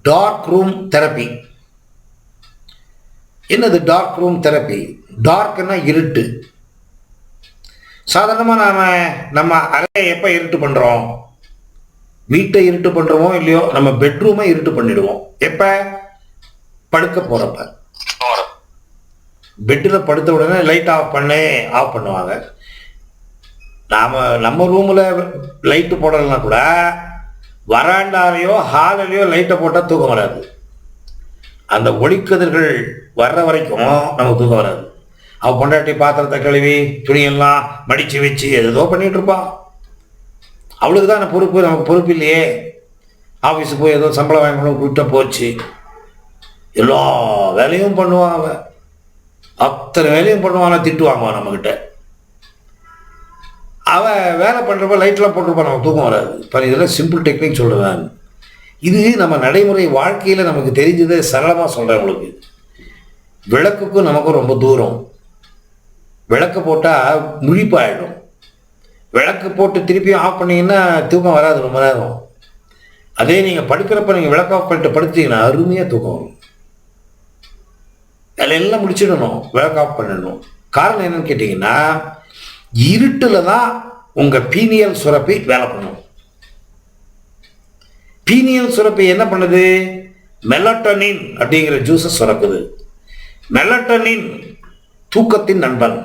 Dark room therapy. என்னது dark room therapy? டார்க்னா இருட்டு. சாதாரணமாக நம்ம அறையை எப்போ இருட்டு பண்ணுறோம்? வீட்டை இருட்டு பண்ணுறோமோ இல்லையோ, நம்ம பெட்ரூமை இருட்டு பண்ணிடுவோம். எப்போ? படுக்க போகிறப்ப. பெட்டில் படுத்த உடனே லைட் ஆஃப் பண்ணுவாங்க. நம்ம ரூமில் லைட்டு போடலைன்னா கூட வராண்டாலேயோ ஹாலிலேயோ லைட்டை போட்டால் தூக்கம் வராது. அந்த ஒளிக்கதிர்கள் வர்ற வரைக்கும் நமக்கு தூக்கம் வராது. அவள் பொண்டாட்டி பாத்திரத்தை கழுவி துணியெல்லாம் மடித்து வச்சு ஏதோ பண்ணிகிட்டு இருப்பான். அவளுக்கு தான் பொறுப்பு, நமக்கு பொறுப்பு இல்லையே. ஆஃபீஸுக்கு போய் ஏதோ சம்பளம் வாங்கணும் கூட்ட போச்சு, எல்லா வேலையும் பண்ணுவான் அவன். அத்தனை வேலையும் பண்ணுவான், திட்டு வாங்குவான் நம்மக்கிட்ட. அவன் வேலை பண்ணுறப்ப லைட்லாம் போட்டிருப்பான், நமக்கு தூக்கம் வராது. இப்போ இதெல்லாம் சிம்பிள் டெக்னிக் சொல்லுவேன். இது நம்ம நடைமுறை வாழ்க்கையில் நமக்கு தெரிஞ்சதை சரளமாக சொல்கிறேன் உங்களுக்கு. விளக்குக்கும் நமக்கும் ரொம்ப தூரம். விளக்கு போட்டால் முழிப்பாயிடும். விளக்கு போட்டு திருப்பியும் ஆஃப் பண்ணிங்கன்னா தூக்கம் வராது ரொம்ப நேரம். அதே நீங்கள் படுக்கிறப்ப நீங்கள் விளக்கு ஆஃப் பண்ணிட்டு படுத்தீங்கன்னா அருமையாக தூக்கம் வரும். அதில் எல்லாம் முடிச்சிடணும், விளக்கு ஆஃப் பண்ணிடணும். காரணம் என்னன்னு கேட்டிங்கன்னா, இருட்டில் தான் உங்கள் பீனியல் சுரப்பி வேலை பண்ணும். பீனியல் சுரப்பி என்ன பண்ணுது? மெலட்டோனின் அப்படிங்கிற ஜூஸை சுரக்குது. மெலட்டோனின் தூக்கத்தின் நண்பன்.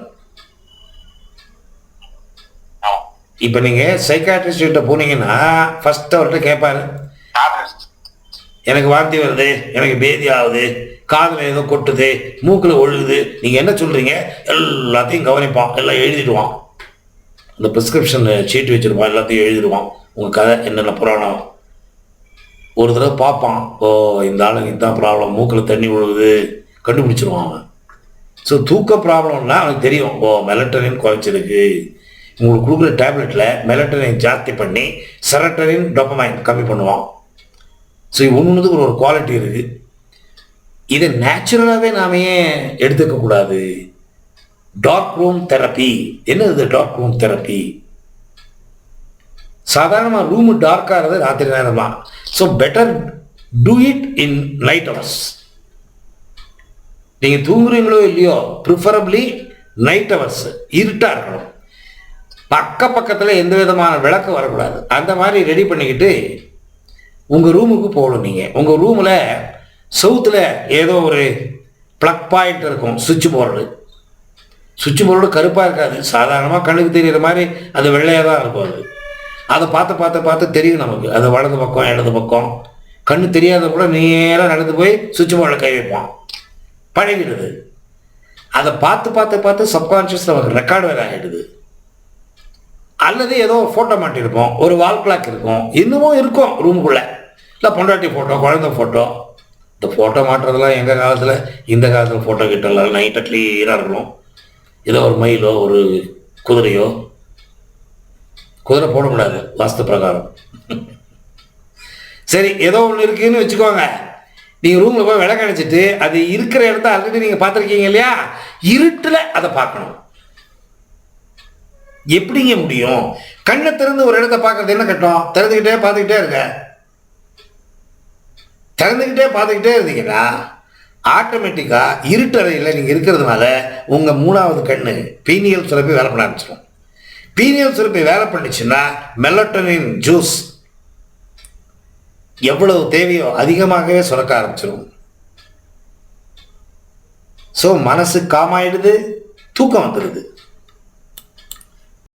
இப்போ நீங்கள் சைக்காட்ரிஸ்ட் கிட்ட போனீங்கன்னா ஃபர்ஸ்ட் அவர்கிட்ட கேட்பாரு, எனக்கு வாந்தி வருது, எனக்கு பேதி ஆகுது, காதில் ஏதோ கொட்டுது, மூக்கில் ஒழுகுது, நீங்கள் என்ன சொல்கிறீங்க? எல்லாத்தையும் கவனிப்பான், எல்லாம் எழுதிடுவான். அந்த ப்ரிஸ்கிரிப்ஷன் சீட்டு வச்சுருப்பான், எல்லாத்தையும் எழுதிடுவான். உங்கள் கதை என்னென்ன புராணம். ஒரு தடவை பார்ப்பான், ஓ இந்த ஆளுங்க இதுதான் ப்ராப்ளம், மூக்கில் தண்ணி விழுகுது, கண்டுபிடிச்சிருவான் அவன். ஸோ தூக்க ப்ராப்ளம்னா அவனுக்கு தெரியும், ஓ மெலட்டோனின் குறைச்சிருக்கு. உங்களுக்கு கொடுக்குற டேப்லெட்டில் மெலட்டோனின் ஜாஸ்தி பண்ணி செரட்டோனின் டோபமைன் கம்மி பண்ணுவான். ஸோ ஒன்றுக்கு ஒரு குவாலிட்டி இருக்குது. இதை நேச்சுரலாகவே நாம ஏன் எடுத்துக்கக்கூடாது? Dark room therapy. என்னது டார்க் ரூம் தெரப்பி? சாதாரணமாக ரூமு டார்க்காகிறது ராத்திரி நேரம் தான். So better do it in night hours. நீங்கள் தூங்குறீங்களோ இல்லையோ, ப்ரிஃபரபிளி நைட் ஹவர்ஸ் இருட்டாக இருக்கணும். பக்கத்தில் எந்த விதமான விளக்கு வரக்கூடாது. அந்த மாதிரி ரெடி பண்ணிக்கிட்டு உங்கள் ரூமுக்கு போகணும். நீங்கள் உங்கள் ரூமில் சவுத்தில் ஏதோ ஒரு ப்ளக் பாயிண்ட் இருக்கும், சுவிட்ச் போர்டு கருப்பாக இருக்காது, சாதாரணமாக கண்ணுக்கு தெரிகிற மாதிரி அது வெள்ளையாக தான் இருக்கும். அதை பார்த்து தெரியும் நமக்கு. அது வலது பக்கம் இடது பக்கம் கண்ணு தெரியாத கூட நேராக நடந்து போய் சுவிட்ச் போர்டில் கை வைப்பான், பழகிடுது. அதை பார்த்து சப்கான்ஷியஸ் நமக்கு ரெக்கார்டு வேறு ஆகிடுது. அல்லது ஏதோ ஃபோட்டோ மாட்டியிருப்போம், ஒரு வால் கிளாக் இருக்கும், இன்னமும் இருக்கும் ரூமுக்குள்ளே. இல்லை பொண்டாட்டி ஃபோட்டோ, குழந்தை ஃபோட்டோ. இந்த ஃபோட்டோ மாட்டுறதுலாம் எங்கள் காலத்தில், இந்த காலத்தில் ஃபோட்டோ கிட்டல நைட்டை கிளியராக இருக்கணும். ஏதோ ஒரு மயிலோ ஒரு குதிரையோ, குதிரை போடக்கூடாது வாஸ்து பிரகாரம். சரி, ஏதோ ஒன்று இருக்குதுன்னு வச்சுக்கோங்க. நீங்கள் ரூமில் போய் விளக்கு அணைச்சிட்டு அது இருக்கிற இடத்த ஆல்ரெடி நீங்கள் பார்த்துருக்கீங்க இல்லையா, இருட்டில் அதை பார்க்கணும். எப்படிங்க முடியும்? கண்ணை திறந்து ஒரு இடத்த பார்க்கறது என்ன கட்டம்? திறந்துக்கிட்டே பார்த்துக்கிட்டே இருந்தீங்கன்னா ஆட்டோமேட்டிக்காக இருட்டறையில் நீங்கள் இருக்கிறதுனால உங்கள் மூணாவது கண்ணு பீனியல் சுரப்பி வேலை பண்ண ஆரம்பிச்சிடும். பீனியல் சுரப்பி வேலை பண்ணிச்சுன்னா மெலட்டோனின் ஜூஸ் எவ்வளவு தேவையோ அதிகமாகவே சுரக்க ஆரம்பிச்சிடும். ஸோ மனசு காமாயிடுது, தூக்கம் வந்துடுது.